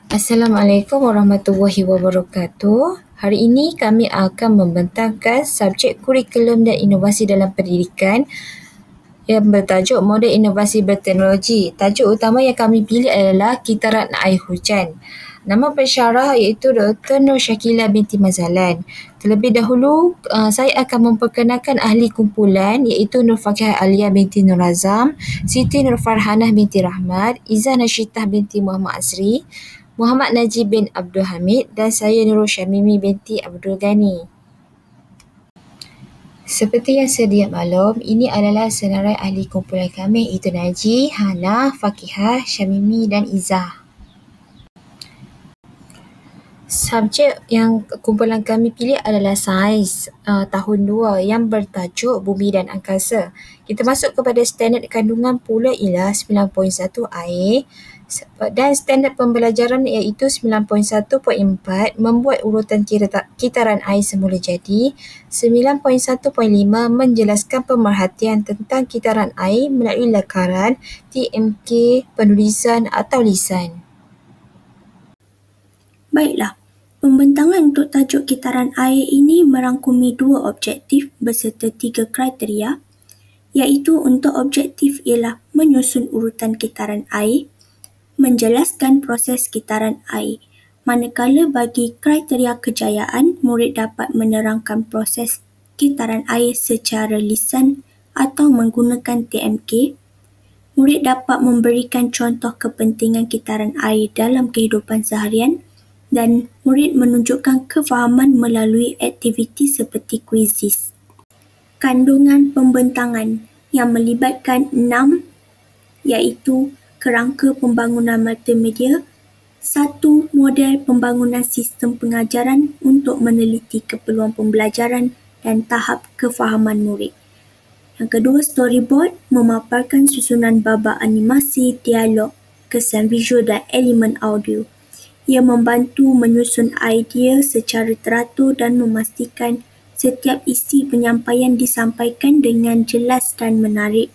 Assalamualaikum warahmatullahi wabarakatuh. Hari ini kami akan membentangkan subjek kurikulum dan inovasi dalam pendidikan yang bertajuk Model Inovasi Berteknologi. Tajuk utama yang kami pilih adalah Kitaran Air Hujan. Nama pensyarah iaitu Dr. Nur Syakila binti Mazalan. Terlebih dahulu, saya akan memperkenalkan ahli kumpulan iaitu Nur Fakihah Alia binti Nur Azam, Siti Nur Farhanah binti Rahmat, Izzah Nasyitah binti Muhammad Azri, Muhammad Najib bin Abdul Hamid dan saya Nurul Syamimi binti Abdul Ghani. Seperti yang sedia maklum, ini adalah senarai ahli kumpulan kami iaitu Najib, Hana, Fakihah, Syamimi dan Izzah. Subjek yang kumpulan kami pilih adalah sains tahun 2 yang bertajuk Bumi dan Angkasa. Kita masuk kepada standard kandungan pula ialah 9.1 air dan standard pembelajaran iaitu 9.1.4 membuat urutan kitaran air semula jadi, 9.1.5 menjelaskan pemerhatian tentang kitaran air melalui lakaran, TMK, penulisan atau lisan. Baiklah, pembentangan untuk tajuk kitaran air ini merangkumi 2 objektif berserta 3 kriteria, iaitu untuk objektif ialah menyusun urutan kitaran air, menjelaskan proses kitaran air, manakala bagi kriteria kejayaan, murid dapat menerangkan proses kitaran air secara lisan atau menggunakan TMK. Murid dapat memberikan contoh kepentingan kitaran air dalam kehidupan seharian dan murid menunjukkan kefahaman melalui aktiviti seperti kuisis. Kandungan pembentangan yang melibatkan 6 iaitu kerangka pembangunan multimedia, 1 model pembangunan sistem pengajaran untuk meneliti keperluan pembelajaran dan tahap kefahaman murid. Yang kedua, storyboard memaparkan susunan babak animasi, dialog, kesan visual dan elemen audio. Ia membantu menyusun idea secara teratur dan memastikan setiap isi penyampaian disampaikan dengan jelas dan menarik.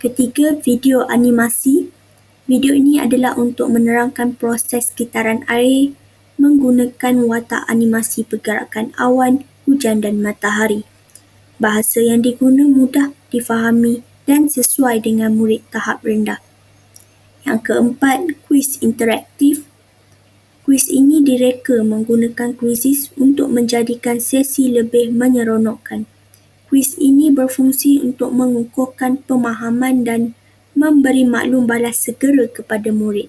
Ketiga, video animasi. Video ini adalah untuk menerangkan proses kitaran air menggunakan watak animasi pergerakan awan, hujan dan matahari. Bahasa yang diguna mudah difahami dan sesuai dengan murid tahap rendah. Yang keempat, kuis interaktif. Kuis ini direka menggunakan kuisis untuk menjadikan sesi lebih menyeronokkan. Kuis ini berfungsi untuk mengukuhkan pemahaman dan memberi maklum balas segera kepada murid.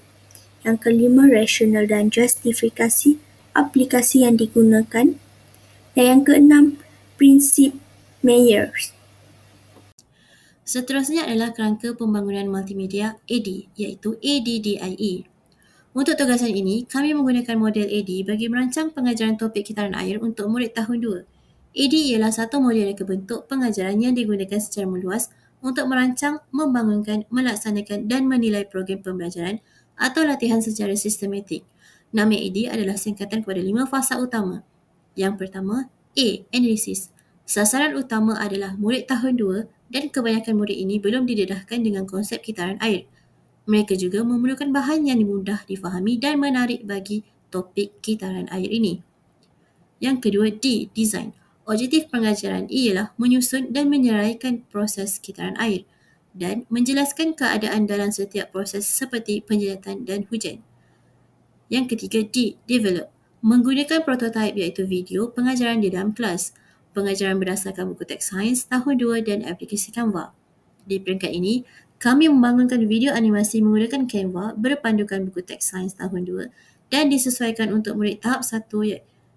Yang kelima, rasional dan justifikasi aplikasi yang digunakan. Dan yang keenam, prinsip Myers. Seterusnya adalah kerangka pembangunan multimedia AD iaitu ADDIE. Untuk tugasan ini, kami menggunakan model AD bagi merancang pengajaran topik kitaran air untuk murid tahun 2. AD ialah satu model reka bentuk pengajaran yang digunakan secara meluas untuk merancang, membangunkan, melaksanakan dan menilai program pembelajaran atau latihan secara sistematik. Nama AD adalah singkatan kepada 5 fasa utama. Yang pertama, A. Analisis. Sasaran utama adalah murid tahun 2 dan kebanyakan murid ini belum didedahkan dengan konsep kitaran air. Mereka juga memerlukan bahan yang mudah difahami dan menarik bagi topik kitaran air ini. Yang kedua, D. Design. Objektif pengajaran ialah menyusun dan menyeraikan proses kitaran air dan menjelaskan keadaan dalam setiap proses seperti penjilatan dan hujan. Yang ketiga, D. Develop. Menggunakan prototipe iaitu video pengajaran di dalam kelas. Pengajaran berdasarkan buku teks sains tahun 2 dan aplikasi Canva. Di peringkat ini, kami membangunkan video animasi menggunakan Canva berpandukan buku teks sains tahun 2 dan disesuaikan untuk murid tahap 1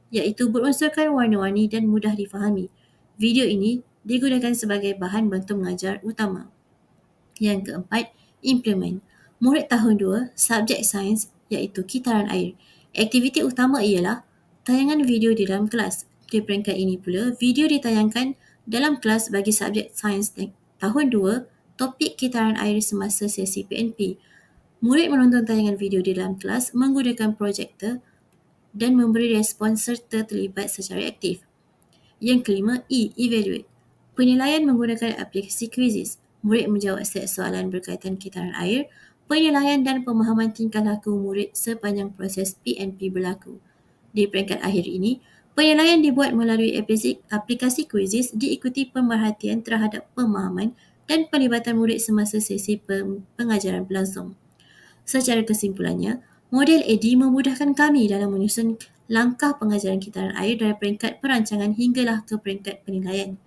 iaitu berunsurkan warna-warni dan mudah difahami. Video ini digunakan sebagai bahan bantu mengajar utama. Yang keempat, implement. Murid tahun 2, subjek sains iaitu kitaran air. Aktiviti utama ialah tayangan video di dalam kelas. Di peringkat ini pula, video ditayangkan dalam kelas bagi subjek sains tahun 2, topik kitaran air semasa sesi PNP. Murid menonton tayangan video di dalam kelas menggunakan projektor dan memberi respons serta terlibat secara aktif. Yang kelima, E. Evaluate. Penilaian menggunakan aplikasi quizzes. Murid menjawab set soalan berkaitan kitaran air, penilaian dan pemahaman tingkah laku murid sepanjang proses PNP berlaku. Di peringkat akhir ini, penilaian dibuat melalui aplikasi Quizizz diikuti pemerhatian terhadap pemahaman dan pelibatan murid semasa sesi pengajaran berlangsung. Secara kesimpulannya, model AD memudahkan kami dalam menyusun langkah pengajaran kitaran air dari peringkat perancangan hinggalah ke peringkat penilaian.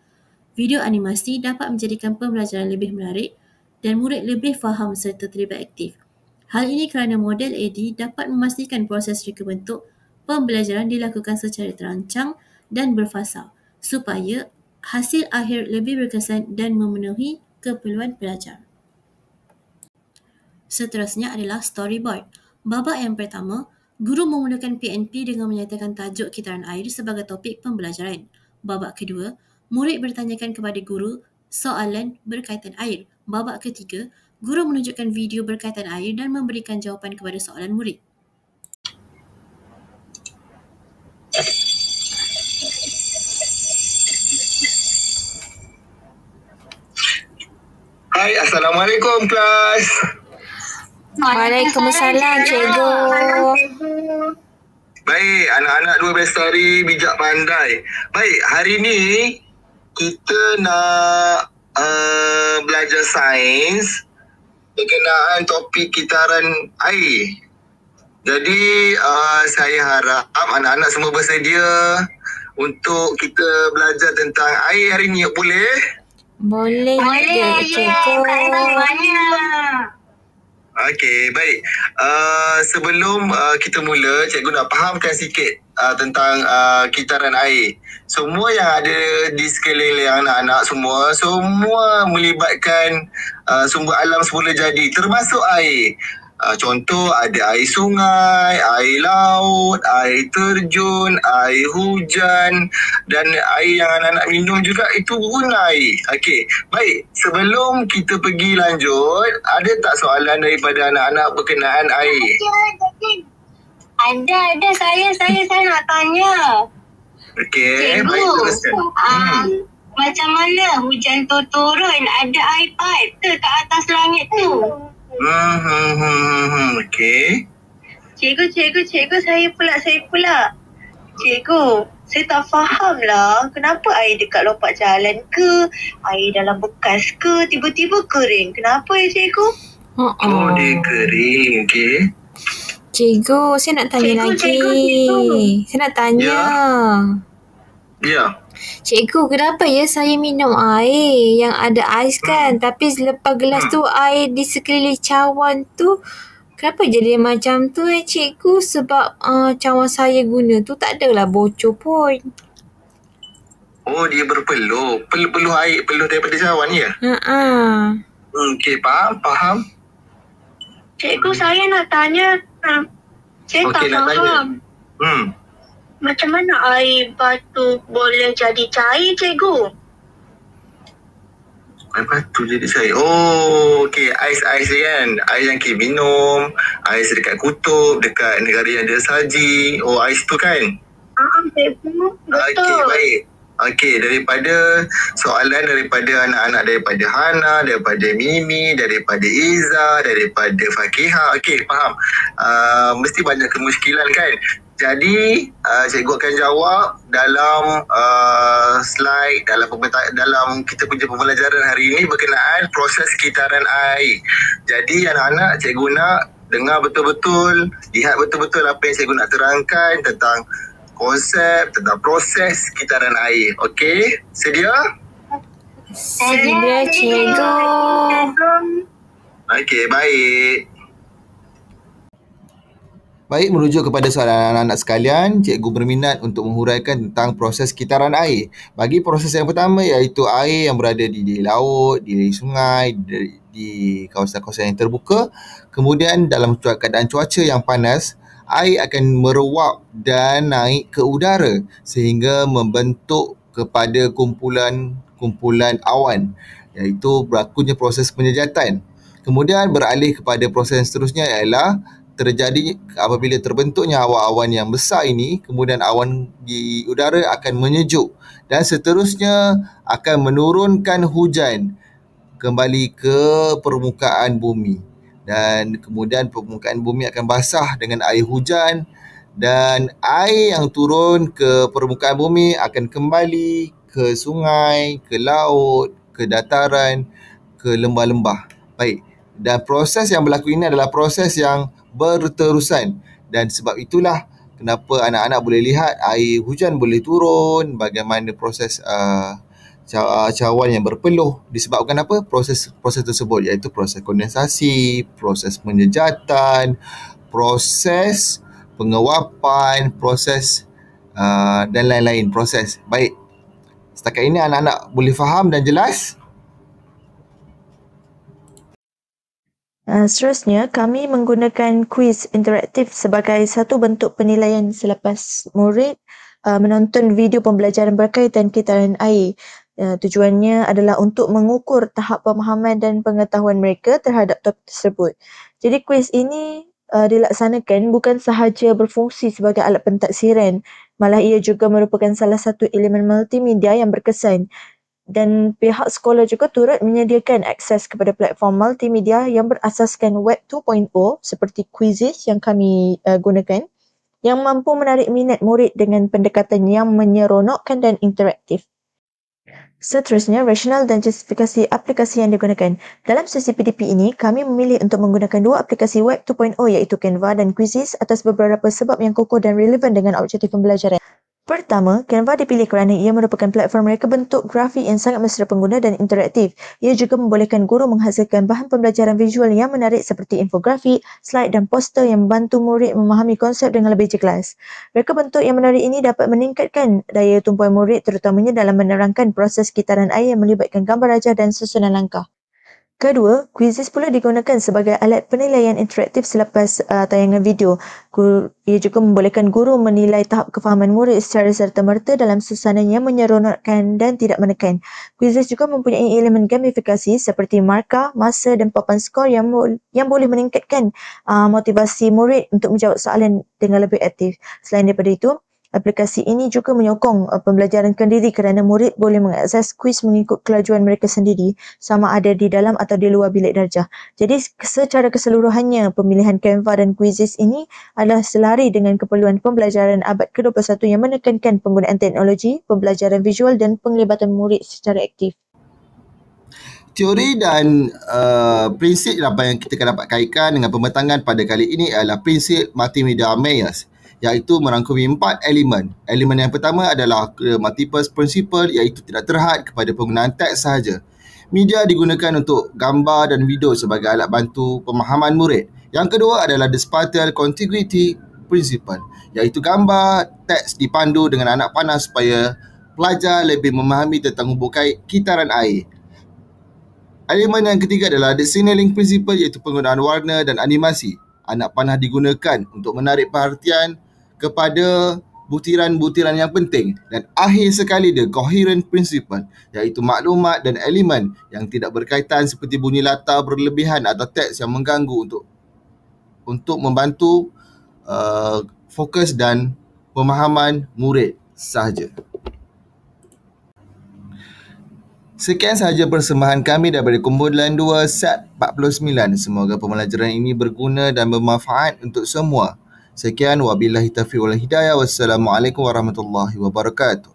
Video animasi dapat menjadikan pembelajaran lebih menarik dan murid lebih faham serta terlibat aktif. Hal ini kerana model AD dapat memastikan proses reka bentuk pembelajaran dilakukan secara terancang dan berfasa supaya hasil akhir lebih berkesan dan memenuhi keperluan pelajar. Seterusnya adalah storyboard. Babak yang pertama, guru memulakan PNP dengan menyatakan tajuk kitaran air sebagai topik pembelajaran. Babak kedua, murid bertanyakan kepada guru soalan berkaitan air. Babak ketiga, guru menunjukkan video berkaitan air dan memberikan jawapan kepada soalan murid. Hai, Assalamualaikum kelas. Waalaikumsalam, cikgu. Baik, anak-anak 12 hari bijak pandai. Baik, hari ni kita nak belajar sains berkenaan topik kitaran air. Jadi saya harap anak-anak semua bersedia untuk kita belajar tentang air hari ni. Boleh? Boleh je, cikgu. Okey, baik. Sebelum kita mula, cikgu nak fahamkan sikit tentang kitaran air. Semua yang ada di sekeliling anak-anak semua melibatkan sumber alam semula jadi, termasuk air. Contoh ada air sungai, air laut, air terjun, air hujan dan air yang anak-anak minum juga itu pun air. Okey, baik. Sebelum kita pergi lanjut, ada tak soalan daripada anak-anak berkenaan air? Ada. Saya nak tanya. Okey, baik, teruskan. Macam mana hujan tu turun? Ada air pipe ke kat atas langit tu? Okey. Cikgu, saya pula. Cikgu, saya tak faham lah kenapa air dekat lopak jalan ke, air dalam bekas ke, tiba-tiba kering. Kenapa ya cikgu? Oh, dia kering. Okey. Cikgu, saya nak tanya lagi. Cikgu. Saya nak tanya. Ya. Cikgu, kenapa ya saya minum air yang ada ais kan? Tapi selepas gelas tu air di sekeliling cawan tu, kenapa jadi macam tu cikgu? Sebab cawan saya guna tu tak adalah bocor pun. Oh, dia berpeluh. Peluh air, peluh daripada cawan ya? Okey, faham. Cikgu, saya nak tanya. Saya tak nak faham. tanya. Macam mana air batu boleh jadi cair, cikgu? Air batu jadi cair. Oh, okey. Ais kan. Ais yang kita minum. Ais dekat kutub, dekat negara yang ada salji. Oh, ais tu kan? Cikgu. Betul. Okey, baik. Okey, daripada soalan daripada anak-anak daripada Hana, daripada Mimi, daripada Iza, daripada Fakihah. Okey, faham. Mesti banyak kemusykilan kan? Jadi, cikgu akan jawab dalam slide, dalam kita punya pembelajaran hari ini berkenaan proses kitaran air. Jadi, anak-anak cikgu nak dengar betul-betul, lihat betul-betul apa yang cikgu nak terangkan tentang konsep, tentang proses kitaran air. Okey? Sedia? Sedia, cikgu. Okey, baik. Baik, merujuk kepada soalan anak-anak sekalian, cikgu berminat untuk menghuraikan tentang proses kitaran air. Bagi proses yang pertama iaitu air yang berada di laut, di sungai, di kawasan-kawasan yang terbuka. Kemudian dalam keadaan cuaca yang panas, air akan meruap dan naik ke udara sehingga membentuk kepada kumpulan awan, iaitu berlakunya proses penyejatan. Kemudian beralih kepada proses seterusnya ialah terjadi apabila terbentuknya awan-awan yang besar ini, kemudian awan di udara akan menyejuk dan seterusnya akan menurunkan hujan kembali ke permukaan bumi. dan kemudian permukaan bumi akan basah dengan air hujan, dan air yang turun ke permukaan bumi akan kembali ke sungai, ke laut, ke dataran, ke lembah-lembah. Baik, dan proses yang berlaku ini adalah proses yang berterusan, dan sebab itulah kenapa anak-anak boleh lihat air hujan boleh turun, bagaimana proses cawan yang berpeluh disebabkan apa? Proses tersebut, iaitu proses kondensasi, proses penyejatan, proses penguapan, proses dan lain-lain proses. Baik, setakat ini anak-anak boleh faham dan jelas? Seterusnya, kami menggunakan kuis interaktif sebagai satu bentuk penilaian selepas murid menonton video pembelajaran berkaitan kitaran air. Tujuannya adalah untuk mengukur tahap pemahaman dan pengetahuan mereka terhadap topik tersebut. Jadi kuis ini dilaksanakan bukan sahaja berfungsi sebagai alat pentaksiran, malah ia juga merupakan salah satu elemen multimedia yang berkesan. Dan pihak sekolah juga turut menyediakan akses kepada platform multimedia yang berasaskan Web 2.0 seperti Quizizz yang kami gunakan, yang mampu menarik minat murid dengan pendekatan yang menyeronokkan dan interaktif. Seterusnya, rasional dan justifikasi aplikasi yang digunakan. Dalam sesi PDP ini, kami memilih untuk menggunakan dua aplikasi Web 2.0 iaitu Canva dan Quizizz atas beberapa sebab yang kokoh dan relevan dengan objektif pembelajaran. Pertama, Canva dipilih kerana ia merupakan platform reka bentuk grafik yang sangat mesra pengguna dan interaktif. Ia juga membolehkan guru menghasilkan bahan pembelajaran visual yang menarik seperti infografik, slide dan poster yang membantu murid memahami konsep dengan lebih jelas. Reka bentuk yang menarik ini dapat meningkatkan daya tumpuan murid terutamanya dalam menerangkan proses kitaran air yang melibatkan gambar rajah dan susunan langkah. Kedua, Quizizz pula digunakan sebagai alat penilaian interaktif selepas tayangan video. Ia juga membolehkan guru menilai tahap kefahaman murid secara serta-merta dalam suasana yang menyeronokkan dan tidak menekan. Quizizz juga mempunyai elemen gamifikasi seperti markah, masa dan papan skor yang boleh meningkatkan motivasi murid untuk menjawab soalan dengan lebih aktif. Selain daripada itu, aplikasi ini juga menyokong pembelajaran kendiri kerana murid boleh mengakses kuis mengikut kelajuan mereka sendiri, sama ada di dalam atau di luar bilik darjah. Jadi secara keseluruhannya, pemilihan Canva dan Quizizz ini adalah selari dengan keperluan pembelajaran abad ke-21 yang menekankan penggunaan teknologi, pembelajaran visual dan penglibatan murid secara aktif. Teori dan prinsip apa yang kita akan dapat kaitkan dengan pembentangan pada kali ini adalah prinsip multimedia Mayers, iaitu merangkumi 4 elemen. Elemen yang pertama adalah multiple principle, iaitu tidak terhad kepada penggunaan teks sahaja. Media digunakan untuk gambar dan video sebagai alat bantu pemahaman murid. Yang kedua adalah the spatial contiguity principle, iaitu gambar, teks dipandu dengan anak panah supaya pelajar lebih memahami tentang hubungan kitaran air. Elemen yang ketiga adalah the signaling principle, iaitu penggunaan warna dan animasi. Anak panah digunakan untuk menarik perhatian kepada butiran-butiran yang penting. Dan akhir sekali the coherent principle, iaitu maklumat dan elemen yang tidak berkaitan seperti bunyi latar berlebihan atau teks yang mengganggu untuk membantu fokus dan pemahaman murid sahaja. Sekian sahaja persembahan kami daripada kumpulan 2 set 49. Semoga pembelajaran ini berguna dan bermanfaat untuk semua. Sekian, wabillahi taufiq wal hidayah. Wassalamualaikum warahmatullahi wabarakatuh.